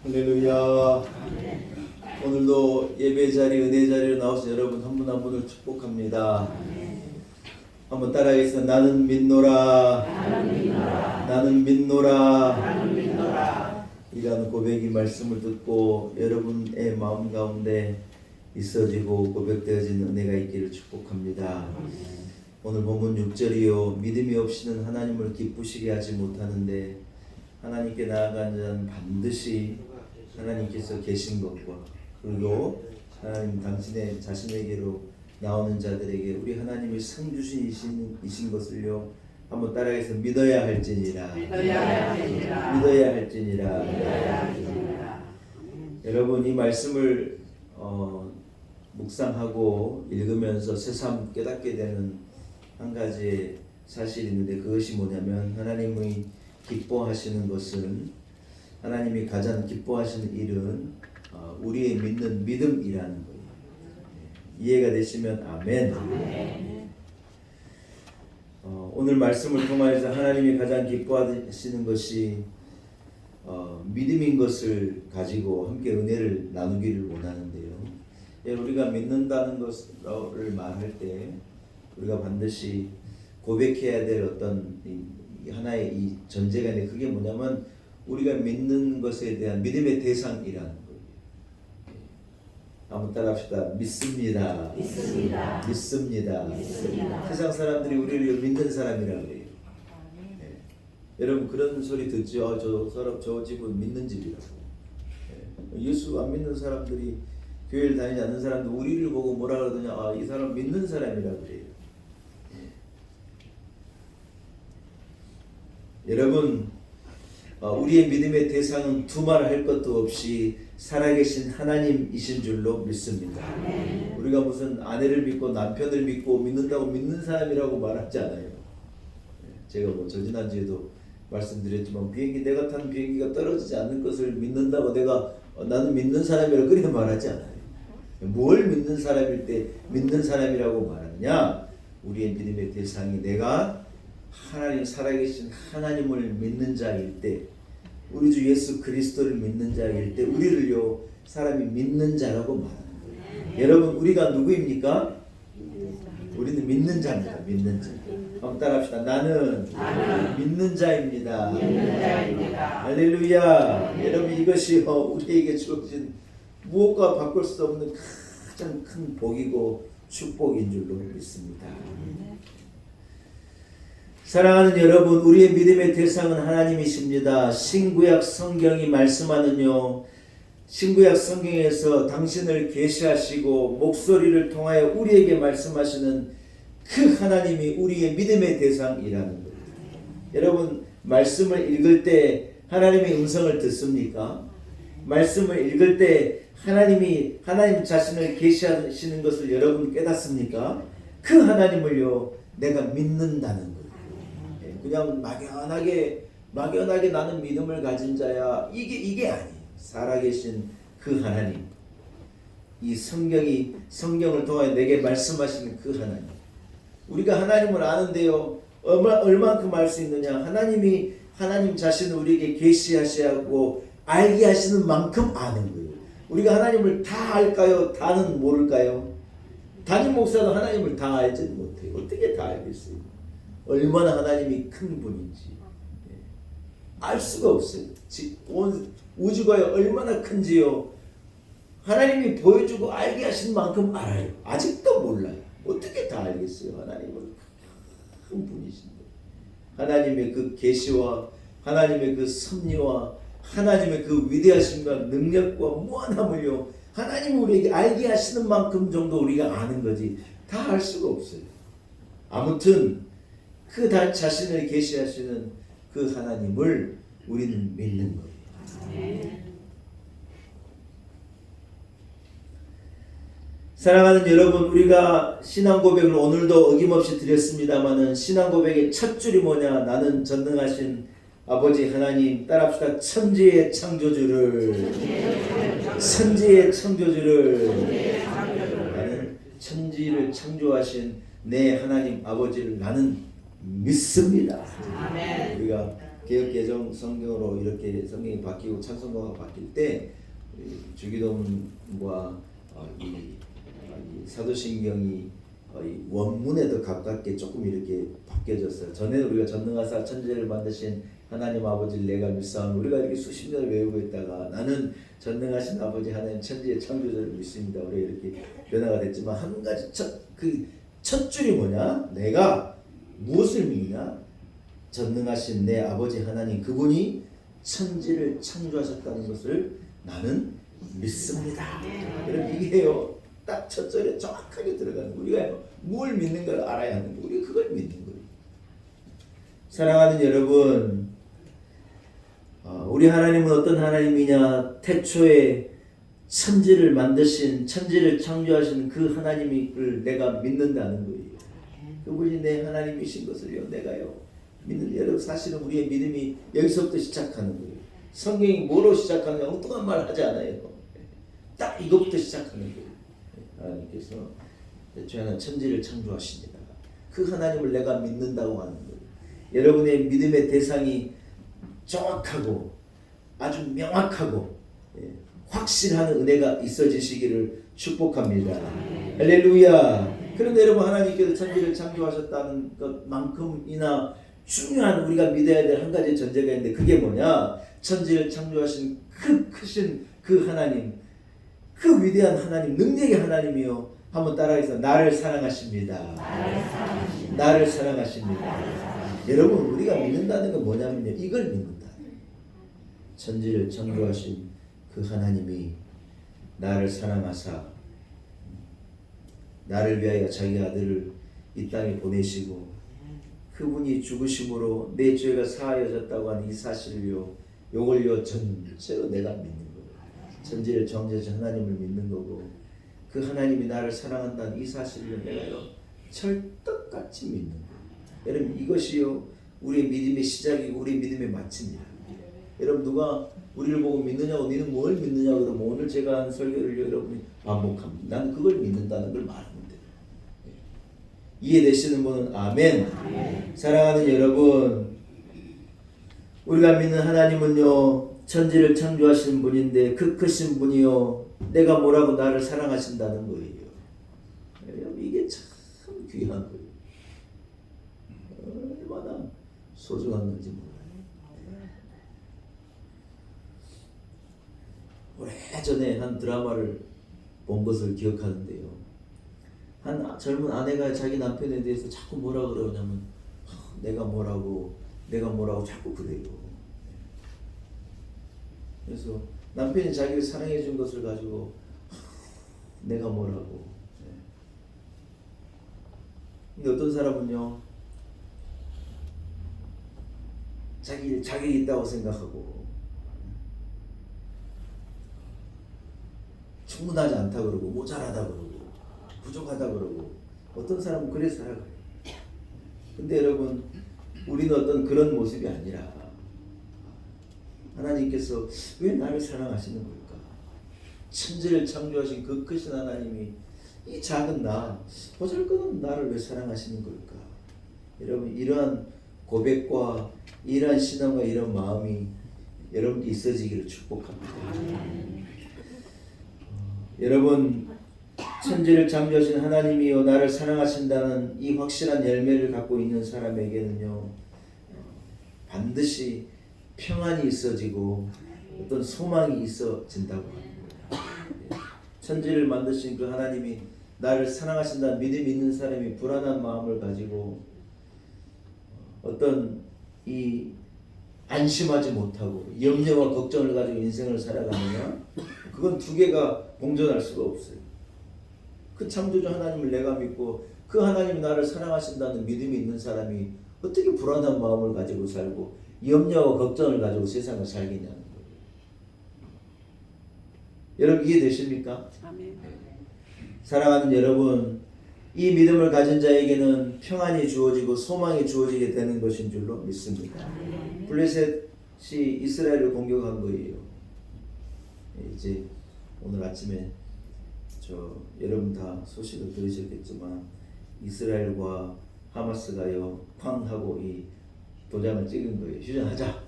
할렐루야. 오늘도 예배 자리, 은혜 자리로 나오신 여러분 한 분 한 분을 축복합니다. 한번 따라하겠습니다. 나는 믿노라. 나는 믿노라. 이라는 고백이 말씀을 듣고 여러분의 마음 가운데 있어지고 고백되어지는 은혜가 있기를 축복합니다. 오늘 본문 6절이요. 믿음이 없이는 하나님을 기쁘시게 하지 못하는데 하나님께 나아가는 자는 반드시 하나님께서 계신 것과 그리고 하나님 당신의 자신에게로 나오는 자들에게 우리 하나님이 상주신이신 것을요 한번 따라해서 믿어야 할지니라. 여러분 이 말씀을 묵상하고 읽으면서 새삼 깨닫게 되는 한 가지의 사실이 있는데 그것이 뭐냐면 하나님의 기뻐하시는 것은 하나님이 가장 기뻐하시는 일은 우리의 믿는 믿음이라는 거예요. 이해가 되시면 아멘. 오늘 말씀을 통하여서 하나님이 가장 기뻐하시는 것이 믿음인 것을 가지고 함께 은혜를 나누기를 원하는데요. 우리가 믿는다는 것을 말할 때 우리가 반드시 고백해야 될 어떤 하나의 이 전제가 있는데 그게 뭐냐면 우리가 믿는 것에 대한 믿음의 대상이라는 거예요. 한번 따라합시다. 믿습니다. 세상 사람들이 우리를 믿는 사람이라고 그래요. 여러분 그런 소리 듣죠? 저 집은 믿는 집이라고. 예수 안 믿는 사람들이 교회를 다니지 않는 사람들 우리를 보고 뭐라 그러더냐? 이 사람 믿는 사람이라고 그래요. 여러분 우리의 믿음의 대상은 두말할 것도 없이 살아계신 하나님이신 줄로 믿습니다. 우리가 무슨 아내를 믿고 남편을 믿고 믿는다고 믿는 사람이라고 말하지 않아요. 제가 지난주에도 말씀드렸지만 내가 탄 비행기가 떨어지지 않는 것을 믿는다고 나는 믿는 사람이라고 그렇게 말하지 않아요. 뭘 믿는 사람일 때 믿는 사람이라고 말하느냐? 우리의 믿음의 대상이 내가 하나님 살아계신 하나님을 믿는 자일 때 우리 주 예수 그리스도를 믿는 자일 때 우리를요 사람이 믿는 자라고 말하는 거예요. 여러분 우리가 누구입니까? 우리는 믿는 자입니다. 믿는 자. 한번 따라합시다. 나는 믿는 자입니다. 할렐루야. 여러분 이것이 우리에게 주어진 무엇과 바꿀 수 없는 가장 큰 복이고 축복인 줄로 믿습니다. 사랑하는 여러분, 우리의 믿음의 대상은 하나님이십니다. 신구약 성경이 말씀하는요, 신구약 성경에서 당신을 계시하시고 목소리를 통하여 우리에게 말씀하시는 그 하나님이 우리의 믿음의 대상이라는 거예요. 여러분 말씀을 읽을 때 하나님의 음성을 듣습니까? 말씀을 읽을 때 하나님 자신을 계시하시는 것을 여러분 깨닫습니까? 그 하나님을요 내가 믿는다는 거예요. 그냥 막연하게 나는 믿음을 가진 자야. 이게 아니에요. 살아계신 그 하나님. 이 성경을 통하여 내게 말씀하시는 그 하나님. 우리가 하나님을 아는데요. 얼만큼 알 수 있느냐? 하나님 자신을 우리에게 계시하시고 알게 하시는 만큼 아는 거예요. 우리가 하나님을 다 알까요? 다는 모를까요? 담임 목사도 하나님을 다 알지는 못해요. 어떻게 다 알겠어요? 얼마나 하나님이 큰 분인지 알 수가 없어요. 온 우주가 얼마나 큰지요. 하나님이 보여주고 알게 하신 만큼 알아요. 아직도 몰라요. 어떻게 다 알겠어요? 하나님은 큰 분이신데 하나님의 그 계시와 하나님의 그 섭리와 하나님의 그 위대하심과 능력과 무한함을요 하나님이 우리에게 알게 하시는 만큼 정도 우리가 아는 거지 다 알 수가 없어요. 아무튼 그 자신을 계시하시는 그 하나님을 우리는 믿는 거예요. 사랑하는 여러분, 우리가 신앙 고백을 오늘도 어김없이 드렸습니다마는 신앙 고백의 첫 줄이 뭐냐? 나는 전능하신 아버지 하나님, 따라합시다. 천지의 창조주를 나는 천지를 창조하신 내 하나님 아버지를 나는 믿습니다. 아멘. 우리가 개혁개정 성경으로 이렇게 성경이 바뀌고 찬송가가 바뀔 때 주기도문과 이 사도신경이 이 원문에 더 가깝게 조금 이렇게 바뀌어졌어요. 전에는 우리가 전능하사 천지를 만드신 하나님 아버지를 내가 믿사오니 우리가 이렇게 수십 년을 외우고 있다가 나는 전능하신 아버지 하나님 천지의 창조자를 믿습니다. 우리가 이렇게 변화가 됐지만 한 가지 첫 줄이 뭐냐? 내가 무엇을 믿냐? 전능하신 내 아버지 하나님 그분이 천지를 창조하셨다는 것을 나는 믿습니다. 여러분 이게요. 딱 첫 절에 정확하게 들어가는 우리가 뭘 믿는 걸 알아야 하는 거예요. 우리가 그걸 믿는 거예요. 사랑하는 여러분, 우리 하나님은 어떤 하나님이냐? 태초에 천지를 만드신 천지를 창조하신 그 하나님을 내가 믿는다는 거예요. 그분이 내 하나님이신 것을요 내가요 믿는. 여러분 사실은 우리의 믿음이 여기서부터 시작하는 거예요. 성경이 뭐로 시작하느냐 엉뚱한 말 하지 않아요. 딱 이것부터 시작하는 거예요. 하나님께서 태초에는 천지를 창조하십니다. 그 하나님을 내가 믿는다고 하는 거예요. 여러분의 믿음의 대상이 정확하고 아주 명확하고 확실한 은혜가 있어지시기를 축복합니다. 할렐루야. 그런데 여러분 하나님께서 천지를 창조하셨다는 것만큼이나 중요한 우리가 믿어야 될 한 가지 전제가 있는데 그게 뭐냐? 천지를 창조하신 그 크신 그 하나님, 그 위대한 하나님, 능력의 하나님이요. 한번 따라해서 나를 사랑하십니다. 나를 사랑하십니다. 여러분 우리가 믿는다는 건 뭐냐면요. 이걸 믿는다. 천지를 창조하신 그 하나님이 나를 사랑하사 나를 위하여 자기 아들을 이 땅에 보내시고 그분이 죽으심으로 내 죄가 사하여졌다고 하는 이 사실을요. 요걸요 전체로 내가 믿는 거예요. 천지를 창조하신 하나님을 믿는 거고 그 하나님이 나를 사랑한다는 이 사실을 내가요 철떡같이 믿는 거예요. 여러분 이것이요 우리의 믿음의 시작이고 우리의 믿음의 마침이다. 여러분 누가 우리를 보고 믿느냐고 너는 뭘 믿느냐 그러면 오늘 제가 한 설교를 여러분이 반복합니다. 나는 그걸 믿는다는 걸 말하면 돼요. 이해되시는 분은 아멘. 사랑하는 여러분, 우리가 믿는 하나님은요 천지를 창조하신 분인데 그 크신 분이요 내가 뭐라고 나를 사랑하신다는 거예요. 이게 참 귀한 거예요. 얼마나 소중한 건지 몰라요. 오래전에 한 드라마를 본 것을 기억하는데요. 한 젊은 아내가 자기 남편에 대해서 자꾸 뭐라 그러냐면 내가 뭐라고 자꾸 그래요. 그래서 남편이 자기를 사랑해 준 것을 가지고 내가 뭐라고. 근데 어떤 사람은요 자격이 있다고 생각하고 충분하지 않다 그러고 모자라다 그러고 부족하다 그러고 어떤 사람은 그래 살아가요. 근데 여러분 우리는 어떤 그런 모습이 아니라 하나님께서 왜 나를 사랑하시는 걸까? 천지를 창조하신 그 크신 하나님이 이 작은 나 보잘것없는 나를 왜 사랑하시는 걸까? 여러분 이러한 고백과 이러한 신앙과 이런 마음이 여러분께 있어지기를 축복합니다. 여러분 천지를 창조하신 하나님이요 나를 사랑하신다는 이 확실한 열매를 갖고 있는 사람에게는요 반드시 평안이 있어지고 어떤 소망이 있어진다고 합니다. 천지를 만드신 그 하나님이 나를 사랑하신다는 믿음이 있는 사람이 불안한 마음을 가지고 어떤 이 안심하지 못하고 염려와 걱정을 가지고 인생을 살아가느냐 그건 두 개가 공존할 수가 없어요. 그 창조주 하나님을 내가 믿고 그 하나님이 나를 사랑하신다는 믿음이 있는 사람이 어떻게 불안한 마음을 가지고 살고 염려와 걱정을 가지고 세상을 살겠냐는 거예요. 여러분 이해되십니까? 아멘. 사랑하는 여러분, 이 믿음을 가진 자에게는 평안이 주어지고 소망이 주어지게 되는 것인 줄로 믿습니다. 블레셋이 이스라엘을 공격한 거예요. 이제 오늘 아침에 여러분 다 소식을 들으셨겠지만 이스라엘과 하마스가요 쾅 하고 이 도장을 찍은 거예요. 휴전하자.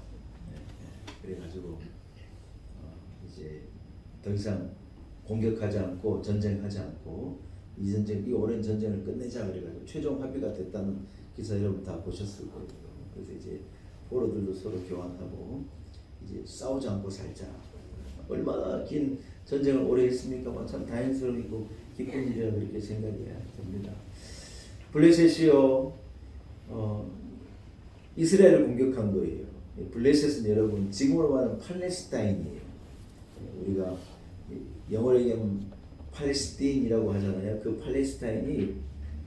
그래가지고 이제 더 이상 공격하지 않고 전쟁하지 않고 이 오랜 전쟁을 끝내자 그래가지고 최종 합의가 됐다는 기사 여러분 다 보셨을 거예요. 그래서 이제 포로들도 서로 교환하고 이제 싸우지 않고 살자. 얼마나 긴 전쟁을 오래 했습니까? 참 다행스럽고 기쁜 일이라고 이렇게 생각해야 됩니다. 블레셋이요 이스라엘을 공격한 거예요. 블레셋은 여러분 지금으로 말하면 팔레스타인이에요. 우리가 영어로 얘기하면 팔레스틴이라고 하잖아요. 그 팔레스타인이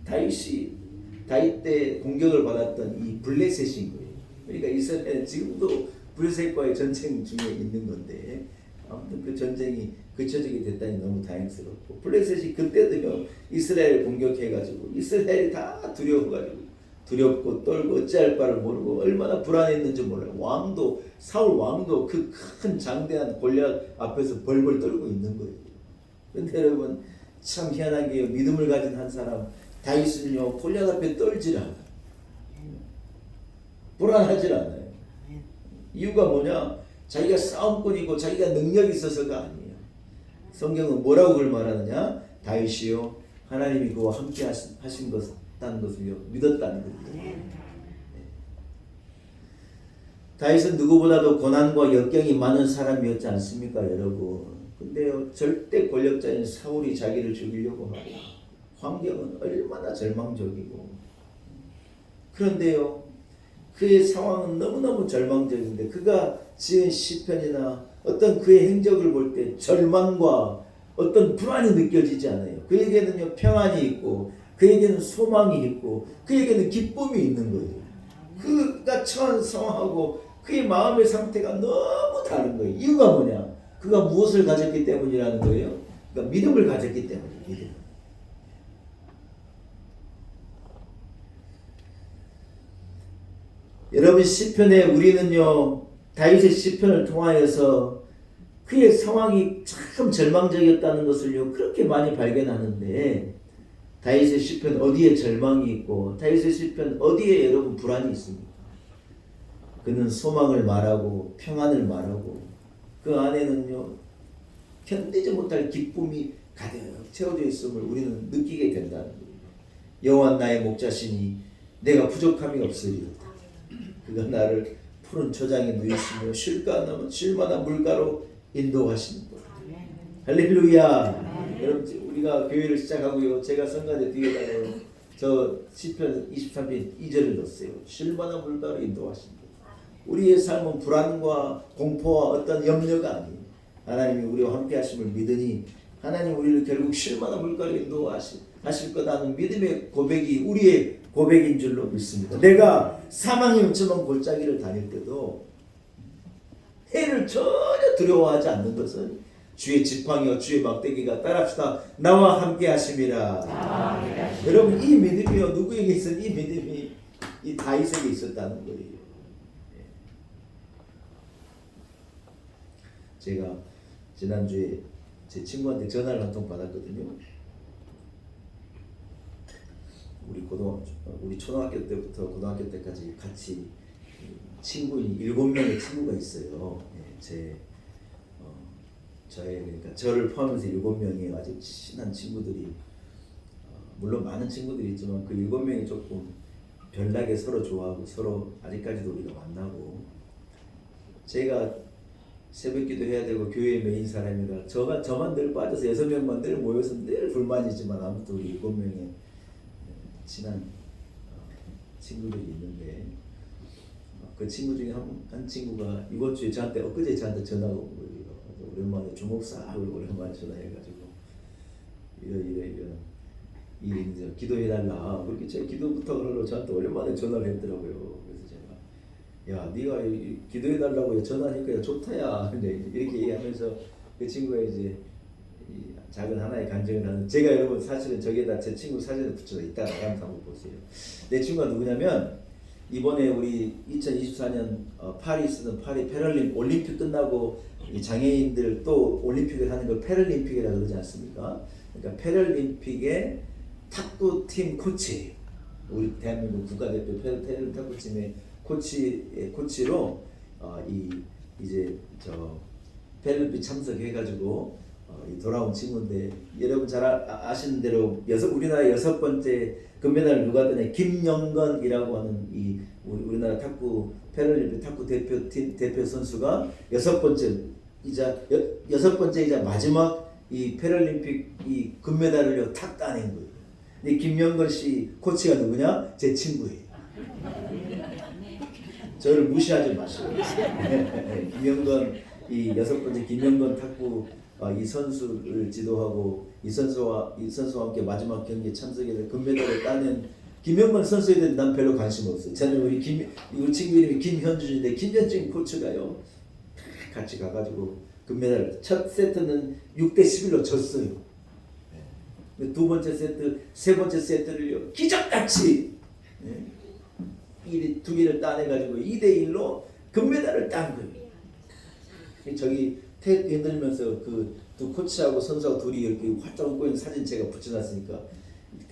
다윗 때 공격을 받았던 이 블레셋인 거예요. 그러니까 이스라엘은 지금도 블레셋과의 전쟁 중에 있는 건데 아무튼 그 전쟁이 그쳐지게 됐다니 너무 다행스럽고 블레셋이 그때도 이스라엘을 공격해가지고 이스라엘이 다 두렵고 떨고 어찌할 바를 모르고 얼마나 불안했는지 몰라요. 사울 왕도 그 큰 장대한 골리앗 앞에서 벌벌 떨고 있는 거예요. 그런데 여러분 참 희한하게 믿음을 가진 한 사람 다윗은요 골리앗 앞에 떨질 않아요. 불안하질 않아요. 이유가 뭐냐? 자기가 싸움꾼이고 자기가 능력이 있어서가 아니에요. 성경은 뭐라고 그걸 말하느냐? 다윗이요 하나님이 그와 함께 하신 것다는 것을요 믿었다는 거예요. 다윗은 누구보다도 고난과 역경이 많은 사람이었지 않습니까, 여러분? 근데요 절대 권력자인 사울이 자기를 죽이려고 하고 환경은 얼마나 절망적이고 그런데요 그의 상황은 너무너무 절망적인데 그가 지은 시편이나 어떤 그의 행적을 볼 때 절망과 어떤 불안이 느껴지지 않아요. 그에게는요 평안이 있고 그에게는 소망이 있고 그에게는 기쁨이 있는 거예요. 그가 처한 상황하고 그의 마음의 상태가 너무 다른 거예요. 이유가 뭐냐? 그가 무엇을 가졌기 때문이라는 거예요. 그러니까 믿음을 가졌기 때문이에요. 믿음. 여러분 시편에 우리는요 다윗의 시편을 통하여서 그의 상황이 참 절망적이었다는 것을요 그렇게 많이 발견하는데 다윗의 시편 어디에 절망이 있고 다윗의 시편 어디에 여러분 불안이 있습니까? 그는 소망을 말하고 평안을 말하고 그 안에는요 견디지 못할 기쁨이 가득 채워져 있음을 우리는 느끼게 된다는 거예요. 여호와 나의 목자시니 내가 부족함이 없으리로다. 그가 나를 푸른 초장에 누이시며 쉴만한 물가로 인도하시는 것. 할렐루야. 여러분 우리가 교회를 시작하고요 제가 성가대 뒤에다가 저 시편 23편 2절을 넣었어요. 쉴만한 물가로 인도하시는 것. 우리의 삶은 불안과 공포와 어떤 염려가 아니에요. 하나님이 우리와 함께 하심을 믿으니 하나님 우리를 결국 쉴만한 물가로 인도하실 거다는 믿음의 고백이 우리의 고백인 줄로 믿습니다. 내가 사망의 음침한 골짜기를 다닐 때도 해를 전혀 두려워하지 않는 것은 주의 지팡이와 주의 막대기가 따라합시다. 나와 함께 하심이라. 여러분 이 믿음이요 누구에게 있었 이 믿음이 이 다윗에게 있었다는 거예요. 제가 지난주에 제 친구한테 전화를 한 통 받았거든요. 우리 초등학교 때부터 고등학교 때까지 같이 친구인 7명의 친구가 있어요. 그러니까 저를 포함해서 7명의 아주 친한 친구들이 물론 많은 친구들이 있지만 그 7명이 조금 별나게 서로 좋아하고 서로 아직까지도 우리가 만나고 제가 새벽기도 해야 되고 교회의 메인 사람이라 저만 늘 빠져서 6명만 늘 모여서 늘 불만이지만 아무튼 우리 7명의 친한 친구들이 있는데 그 친구 중에 한 친구가 이번 주에 엊그제 저한테 전화가 온 거예요. 오랜만에 주목사 오랜만에 전화해가지고 이런 일인데 기도해달라 그렇게 제가 기도 부탁을 하러 저한테 오랜만에 전화를 했더라고요. 그래서 제가 야 네가 기도해달라고 전화하니까 좋다야 이렇게 얘기하면서 그 친구가 이제 작은 하나의 간증을 하는 제가 여러분 사실은 저기에다 제 친구 사진을 붙여서 이따가 한번 보세요. 내 친구가 누구냐면 이번에 우리 2024년 파리 패럴림 올림픽 끝나고 이 장애인들 또 올림픽을 하는 걸 패럴림픽이라고 그러지 않습니까? 그러니까 패럴림픽의 탁구팀 코치예요. 우리 대한민국 국가대표 페럴림픽 탁구팀의 코치로 이제 페럴림픽 참석해가지고 돌아온 친구인데 여러분 잘 아시는 대로 우리나라 6번째 금메달을 누가 따냐 김영건이라고 하는 우리나라 탁구 페럴림픽 탁구 대표 선수가 6번째이자 마지막 이 페럴림픽 이 금메달을 탁 따낸 거예요. 근데 김영건 씨 코치가 누구냐? 제 친구예요. 저를 무시하지 마시고. 김영건 이 6번째 김영건 탁구 이 선수를 지도하고 이 선수와 함께 마지막 경기에 참석해서 금메달을 따낸 김영건 선수에 대해 난 별로 관심 없어요. 저는 우리 친구 이름이 김현준인데 김현준 코치가요 같이 가가지고 금메달 첫 세트는 6대11로 졌어요. 두 번째 세트, 세 번째 세트를요 기적같이 두 개를 따내가지고 2대1로 금메달을 딴 거예요. 저기 테이프 흔들면서 그 두 코치하고 선수하고 둘이 이렇게 활짝 웃고 있는 사진 제가 붙여놨으니까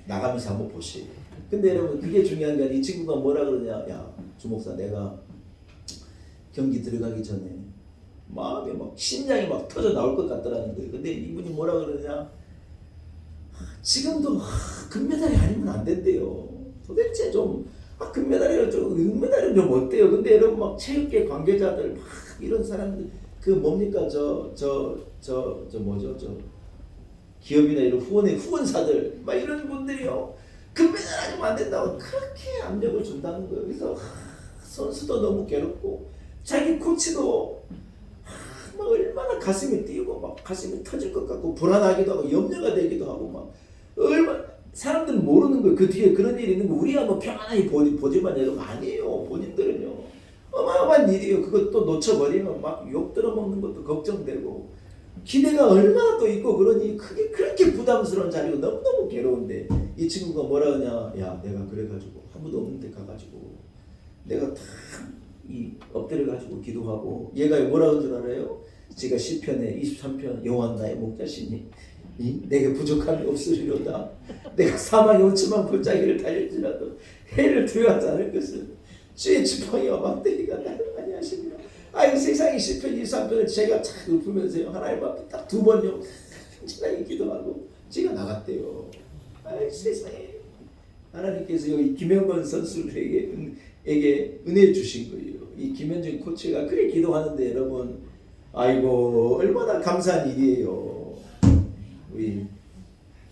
나가면서 한번 보시오. 근데 여러분 그게 중요한 게 아니라 이 친구가 뭐라 그러냐, 야 주목사 내가 경기 들어가기 전에 마음에 막 심장이 막 터져 나올 것 같더라는 거예요. 근데 이분이 뭐라 그러냐, 지금도 금메달이 아니면 안 된대요. 도대체 좀 금메달이라 좀 은메달은 좀 어때요? 근데 여러분 막 체육계 관계자들 막 이런 사람들 그 뭡니까 뭐죠 기업이나 이런 후원사들 막 이런 분들이요 금메달 아니면 안 된다고 그렇게 압력을 준다는 거예요. 그래서 선수도 너무 괴롭고 자기 코치도 막 얼마나 가슴이 뛰고 막 가슴이 터질 것 같고 불안하기도 하고 염려가 되기도 하고 막 얼마나 사람들은 모르는 거예요. 그 뒤에 그런 일이 있는 거 우리가 뭐 평안히 보지만 여러분 아니에요. 본인들은요 어마어마한 일이에요. 그것도 놓쳐버리면 막 욕 들어먹는 것도 걱정되고 기대가 얼마나 또 있고 그러니 그게 그렇게 부담스러운 자리고 너무너무 괴로운데 이 친구가 뭐라 하냐, 야 내가 그래가지고 아무도 없는 데 가가지고 내가 다 엎드려가지고 기도하고 얘가 뭐라 하는 줄 알아요? 제가 시편에 23편 여호와 나의 목자시니 내게 부족함이 없으리로다. 내가 사망의 오츠만 골짜기를 달릴지라도 해를 두려워하지 않을 것은 주의 지팡이와 막대기가 나를 많이 하십니다. 아이 세상의 시편 23편을 제가 탁 읊으면서요 하나님 앞에 딱 2번요 진하게 기도하고 제가 나갔대요. 아이 세상에 하나님께서 이 김영건 선수에게 은혜 주신 거예요. 이 김현준 코치가 그래 기도하는데 여러분 아이고 얼마나 감사한 일이에요. 우리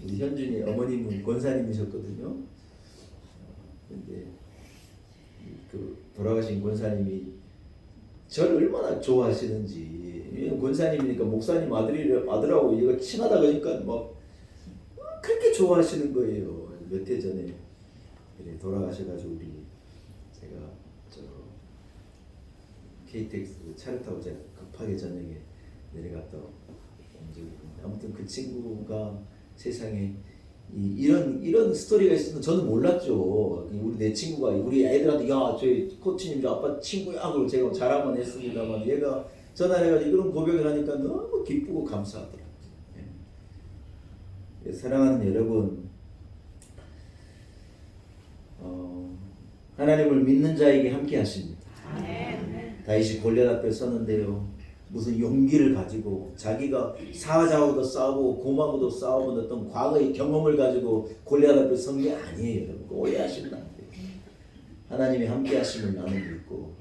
현준이 어머님은 권사님이셨거든요. 근데 그 돌아가신 권사님이 저를 얼마나 좋아하시는지. 권사님이니까 목사님 아들하고 얘가 친하다 그러니까 막 그렇게 좋아하시는 거예요. 몇 해 전에 돌아가셔가지고 우리 제가 KTX 차를 타고 제가 급하게 저녁에 내려갔다 온 적이 있는데 아무튼 그 친구가 세상에 이런 스토리가 있으면 저는 몰랐죠. 내 친구가 우리 애들한테 야 저희 코치님 저 아빠 친구야 하고 제가 자랑만 했습니다만 얘가 전화해가지고 이런 고백을 하니까 너무 기쁘고 감사하더라고요. 예. 사랑하는 여러분, 하나님을 믿는 자에게 함께 하십니다. 다윗이 골리앗 앞에 섰는데요. 무슨 용기를 가지고 자기가 사자하고도 싸우고 곰하고도 싸우는 어떤 과거의 경험을 가지고 골리앗 앞에 선 게 아니에요. 여러분 오해하시면 안 돼요. 하나님이 함께 하심을 나는 믿고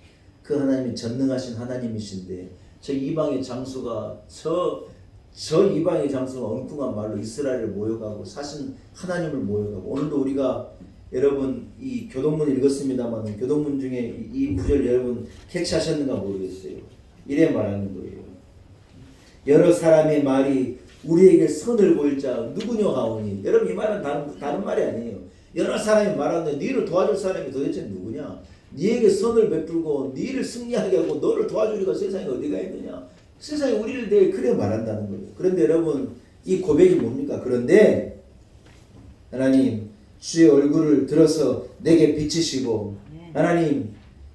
그 하나님이 전능하신 하나님이신데 저 이방의 장수가 저 이방의 장수가 엉뚱한 말로 이스라엘을 모욕하고 사신 하나님을 모욕하고 오늘도 우리가 여러분 이 교동문 읽었습니다만 교동문 중에 이 구절 여러분 캐치하셨는가 모르겠어요. 이래 말하는 거예요. 여러 사람의 말이 우리에게 선을 보일 자 누구냐 하오니. 여러분 이 말은 다른 말이 아니에요. 여러 사람이 말하는데 너를 도와줄 사람이 도대체 누구냐. 네에게 선을 베풀고 너를 승리하게 하고 너를 도와주리가 세상에 어디가 있느냐. 세상에 우리를 대해 그래 말한다는 거예요. 그런데 여러분 이 고백이 뭡니까? 그런데 하나님 주의 얼굴을 들어서 내게 비치시고 하나님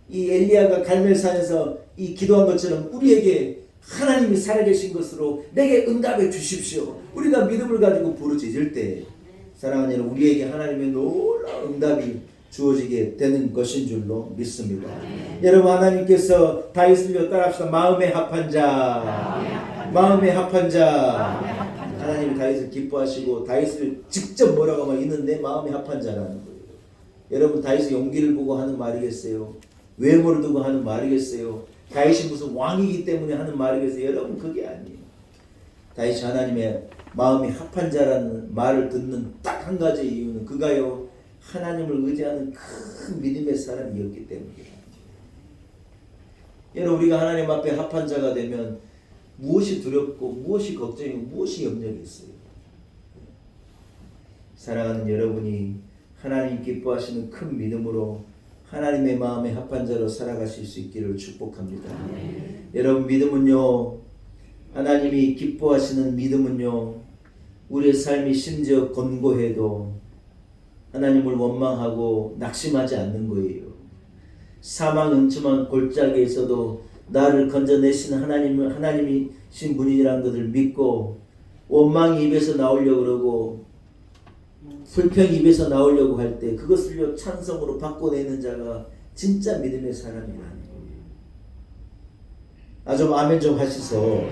이 엘리야가 갈멜산에서 이 기도한 것처럼 우리에게 하나님이 살아계신 것으로 내게 응답해 주십시오. 우리가 믿음을 가지고 부르짖을 때 사랑하는 여러분 우리에게 하나님의 놀라운 응답이 주어지게 되는 것인 줄로 믿습니다. 여러분, 하나님께서 다윗을요, 따라합시다. 마음에 합한 자, 마음에 합한 자. 하나님이 다윗을 기뻐하시고 다윗을 직접 뭐라고 하면 이는 내 마음에 합한 자라는 거예요. 여러분, 다윗의 용기를 보고 하는 말이겠어요? 외모를 두고 하는 말이겠어요? 다윗이 무슨 왕이기 때문에 하는 말이겠어요? 여러분, 그게 아니에요. 다윗이 하나님의 마음이 합한 자라는 말을 듣는 딱 한 가지 이유는 그가요, 하나님을 의지하는 큰 믿음의 사람이었기 때문이에요. 여러분, 우리가 하나님 앞에 합한 자가 되면 무엇이 두렵고 무엇이 걱정이고 무엇이 염려가 있어요? 사랑하는 여러분이 하나님 기뻐하시는 큰 믿음으로 하나님의 마음에 합한 자로 살아가실 수 있기를 축복합니다. 여러분, 믿음은요, 하나님이 기뻐하시는 믿음은요, 우리의 삶이 심지어 곤고해도 하나님을 원망하고 낙심하지 않는 거예요. 사망 음침한 골짜기에서도 나를 건져내신 하나님이신 분이라는 것을 믿고 원망이 입에서 나오려고 그러고 불평이 입에서 나오려고 할 때 그것을요, 찬성으로 바꿔내는 자가 진짜 믿음의 사람이라는 거예요. 좀 아멘 좀 하시소.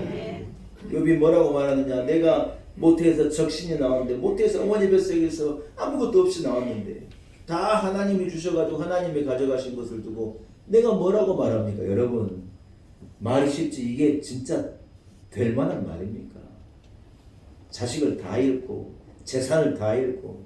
욥이 뭐라고 말하느냐? 내가 모태에서 적신이 나왔는데, 모태에서 어머니 뱃속에서 아무것도 없이 나왔는데 다 하나님이 주셔가지고 하나님이 가져가신 것을 두고 내가 뭐라고 말합니까? 여러분, 말이 쉽지 이게 진짜 될 만한 말입니까? 자식을 다 잃고 재산을 다 잃고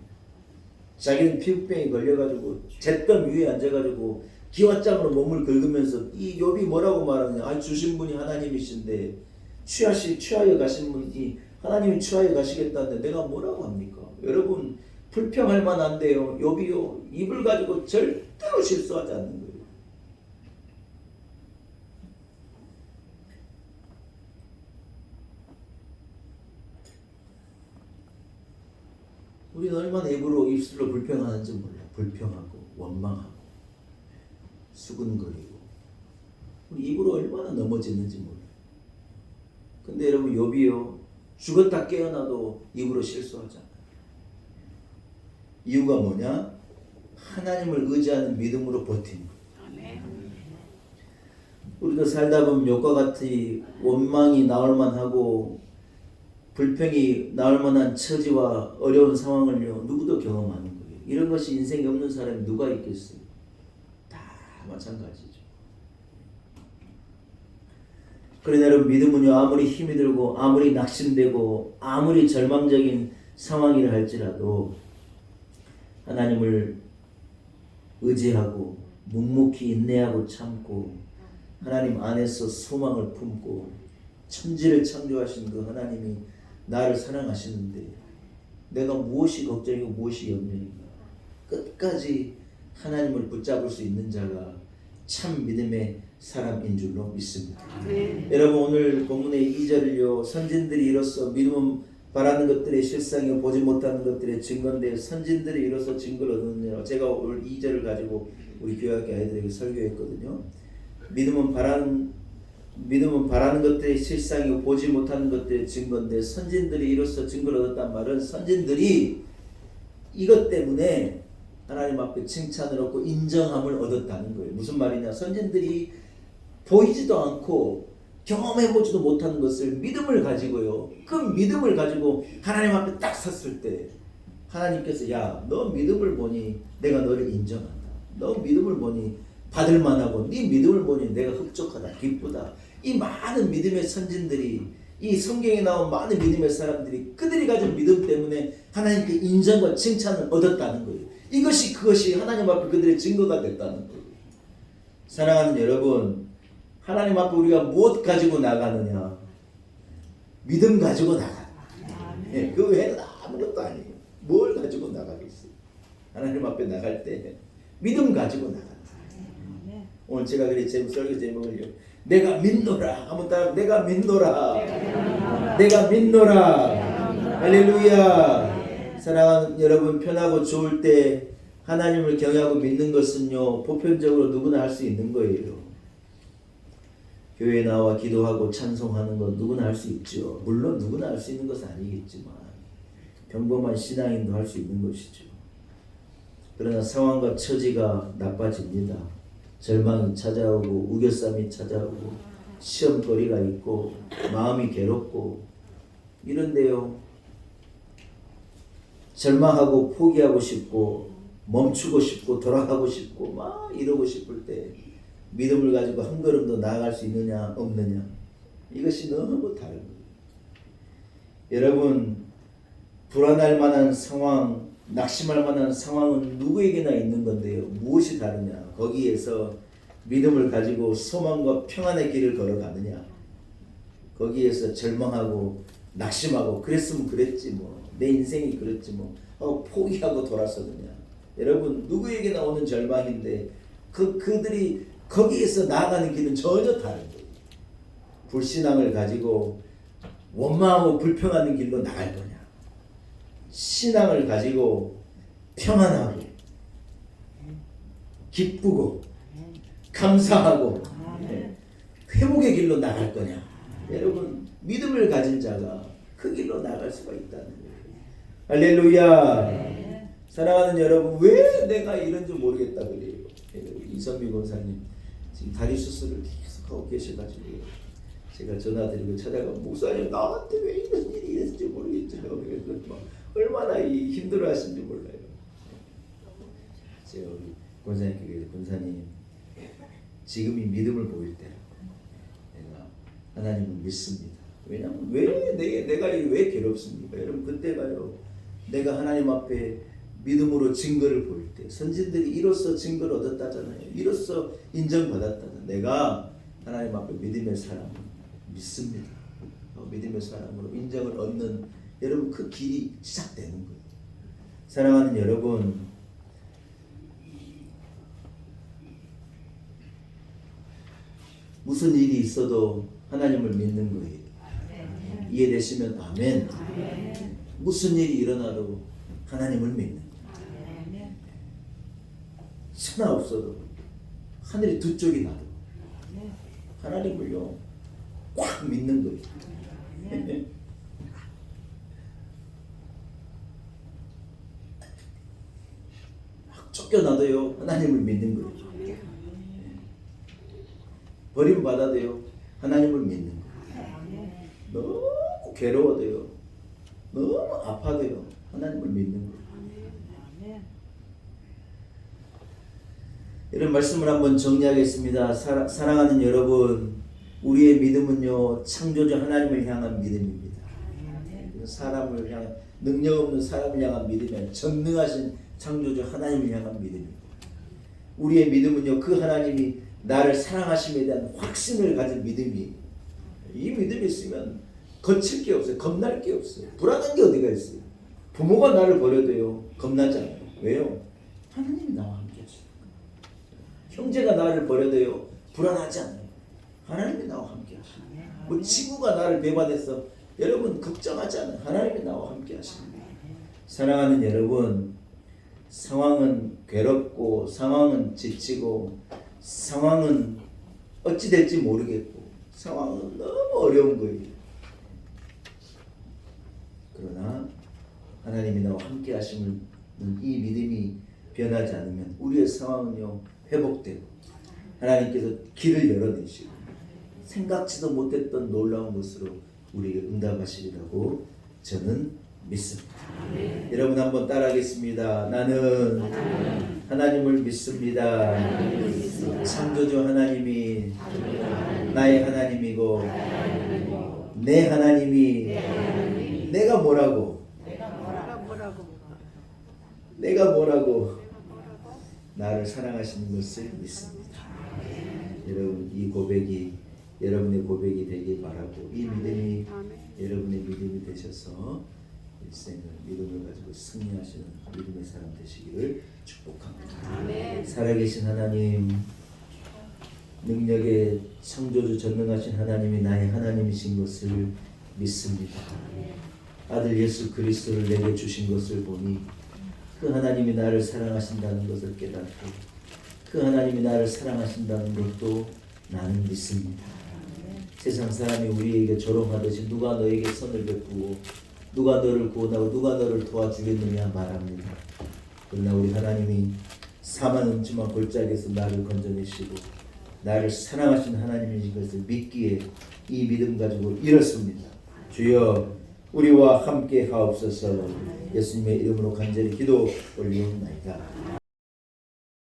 자기는 피부병이 걸려가지고 잿더미 위에 앉아가지고 기왓장으로 몸을 긁으면서 이 욥이 뭐라고 말하느냐? 주신 분이 하나님이신데 취하여 가신 분이 하나님이 취하여 가시겠다는데 내가 뭐라고 합니까? 여러분, 불평할 만한데요, 욥이요, 입을 가지고 절대로 실수하지 않는 거예요. 우리는 얼마나 입술로 불평하는지 몰라요. 불평하고 원망하고 수근거리고 우리 입으로 얼마나 넘어지는지 몰라요. 근데 여러분, 욥이요, 죽었다 깨어나도 입으로 실수하잖아요. 이유가 뭐냐? 하나님을 의지하는 믿음으로 버틴 거예요. 우리도 살다 보면 욥과 같이 원망이 나올 만하고 불평이 나올 만한 처지와 어려운 상황을요, 누구도 경험하는 거예요. 이런 것이 인생에 없는 사람이 누가 있겠어요? 다 마찬가지죠. 그러나 여러분, 믿음은요, 아무리 힘이 들고 아무리 낙심되고 아무리 절망적인 상황이라 할지라도 하나님을 의지하고 묵묵히 인내하고 참고 하나님 안에서 소망을 품고 천지를 창조하신 그 하나님이 나를 사랑하시는데 내가 무엇이 걱정이고 무엇이 염려인가? 끝까지 하나님을 붙잡을 수 있는 자가 참 믿음의 사람인 줄로 믿습니다. 여러분, 오늘 본문의 2절을요, 선진들이 이로써 믿음은 바라는 것들의 실상이요 보지 못하는 것들의 증거인데 선진들이 이로써 증거를 얻느니라. 제가 오늘 2절을 가지고 우리 교회학교 아이들에게 설교했거든요. 믿음은 바라는 것들의 실상이고 보지 못하는 것들의 증거인데 선진들이 이로써 증거를 얻었단 말은 선진들이 이것 때문에 하나님 앞에 칭찬을 얻고 인정함을 얻었다는 거예요. 무슨 말이냐? 선진들이 보이지도 않고 경험해보지도 못하는 것을 믿음을 가지고요, 그 믿음을 가지고 하나님 앞에 딱 섰을 때 하나님께서 야, 너 믿음을 보니 내가 너를 인정한다. 너 믿음을 보니 받을 만하고 네 믿음을 보니 내가 흡족하다, 기쁘다. 이 많은 믿음의 선진들이, 이 성경에 나온 많은 믿음의 사람들이 그들이 가진 믿음 때문에 하나님께 인정과 칭찬을 얻었다는 거예요. 그것이 하나님 앞에 그들의 증거가 됐다는 거예요. 사랑하는 여러분, 하나님 앞에 우리가 무엇 가지고 나가느냐? 믿음 가지고 나가. 예, 그 외에는 아무것도 아니에요. 뭘 가지고 나가겠어요? 하나님 앞에 나갈 때 믿음 가지고 나간다. 오늘 제가 그래 설교 제목을요, 내가 믿노라. 한번 따라, 내가 믿노라. 내가 믿노라. 할렐루야. 사랑하는 여러분, 편하고 좋을 때 하나님을 경외하고 믿는 것은요, 보편적으로 누구나 할 수 있는 거예요. 교회에 나와 기도하고 찬송하는 건 누구나 할 수 있죠. 물론 누구나 할 수 있는 것은 아니겠지만 평범한 신앙인도 할 수 있는 것이죠. 그러나 상황과 처지가 나빠집니다. 절망이 찾아오고 우겨쌈이 찾아오고 시험거리가 있고 마음이 괴롭고 이런데요. 절망하고 포기하고 싶고 멈추고 싶고 돌아가고 싶고 막 이러고 싶을 때 믿음을 가지고 한 걸음 더 나아갈 수 있느냐 없느냐 이것이 너무 다른 거예요. 여러분 불안할 만한 상황 낙심할 만한 상황은 누구에게나 있는 건데요. 무엇이 다르냐? 거기에서 믿음을 가지고 소망과 평안의 길을 걸어가느냐? 거기에서 절망하고 낙심하고 그랬으면 그랬지 뭐. 내 인생이 그랬지 뭐. 포기하고 돌아서느냐? 여러분 누구에게나 오는 절망인데 그들이 거기에서 나아가는 길은 전혀 다른 거예요. 불신앙을 가지고 원망하고 불평하는 길로 나갈 거냐? 신앙을 가지고 평안하게 기쁘고 감사하고 회복의 길로 나갈 거냐? 여러분 믿음을 가진 자가 그 길로 나갈 수가 있다는 거예요. 할렐루야. 사랑하는 여러분 왜 내가 이런 줄 모르겠다 그래요. 이선미 권사님 지금 다리 수술을 계속 하고 계셔가지고 제가 전화드리고 찾아가 목사님 나한테 왜 이런 일이 있는지 모르겠죠. 그래서 막 얼마나 힘들어하시는지 몰라요. 제가 우리 권사님께 권사님 지금이 믿음을 보일 때라고 내가 하나님을 믿습니다. 왜냐하면 왜 내가 왜 괴롭습니까? 여러분 그때가요 내가 하나님 앞에 믿음으로 증거를 보일 때 선진들이 이로써 증거를 얻었다잖아요. 이로써 인정받았다잖아요. 내가 하나님 앞에 믿음의 사람을 믿습니다. 믿음의 사람으로 인정을 얻는 여러분 그 길이 시작되는 거예요. 사랑하는 여러분 무슨 일이 있어도 하나님을 믿는 거예요. 이해되시면 아멘. 무슨 일이 일어나도 하나님을 믿는 거예요. 하나 없어도 하늘이 두 쪽이 나도 하나님을요 꽉 믿는 거예요. 막 쫓겨나도요 하나님을 믿는 거예요. 버림받아도요 하나님을 믿는 거예요. 너무 괴로워도요 너무 아파도요 하나님을 믿는 거예요. 이런 말씀을 한번 정리하겠습니다. 사랑하는 여러분 우리의 믿음은요 창조주 하나님을 향한 믿음입니다. 사람을 향한 능력 없는 사람을 향한 믿음이 전능하신 창조주 하나님을 향한 믿음입니다. 우리의 믿음은요 그 하나님이 나를 사랑하심에 대한 확신을 가진 믿음이에요. 이 믿음이 있으면 거칠 게 없어요. 겁날 게 없어요. 불안한 게 어디가 있어요. 부모가 나를 버려도요 겁나지 않아요. 왜요? 하나님이 나와 함께 하시니까. 형제가 나를 버려도요 불안하지 않아요. 하나님이 나와 함께 하십니다. 뭐 친구가 나를 배반해서 여러분 걱정하지 않아요. 하나님이 나와 함께 하십니다. 사랑하는 여러분 상황은 괴롭고 상황은 지치고 상황은 어찌 될지 모르겠고 상황은 너무 어려운 거예요. 그러나 하나님이 나와 함께 하심을 이 믿음이 변하지 않으면 우리의 상황은요 회복되고 하나님께서 길을 열어내시고 생각지도 못했던 놀라운 것으로 우리에게 응답하시리라고 저는 믿습니다. 여러분 한번 따라하겠습니다. 나는 하나님을 믿습니다. 창조주 하나님이 나의 하나님이고 내 하나님이 내가 뭐라고 나를 사랑하시는 것을 믿습니다. 여러분 이 고백이 여러분의 고백이 되길 바라고 이 믿음이 여러분의 믿음이 되셔서 일생을 믿음을 가지고 승리하시는 믿음의 사람 되시기를 축복합니다. 살아계신 하나님 능력의 창조주 전능하신 하나님이 나의 하나님이신 것을 믿습니다. 아들 예수 그리스도를 내게 주신 것을 보니 그 하나님이 나를 사랑하신다는 것을 깨닫고 그 하나님이 나를 사랑하신다는 것도 나는 믿습니다. 세상 사람이 우리에게 조롱하듯이 누가 너에게 선을 베푸고 누가 너를 구원하고 누가 너를 도와주겠느냐 말합니다. 그러나 우리 하나님이 사망 음침한 골짜기에서 나를 건져내시고 나를 사랑하신 하나님이신 것을 믿기에 이 믿음 가지고 일었습니다. 주여 우리와 함께 하옵소서. 예수님의 이름으로 간절히 기도 올리옵나이다.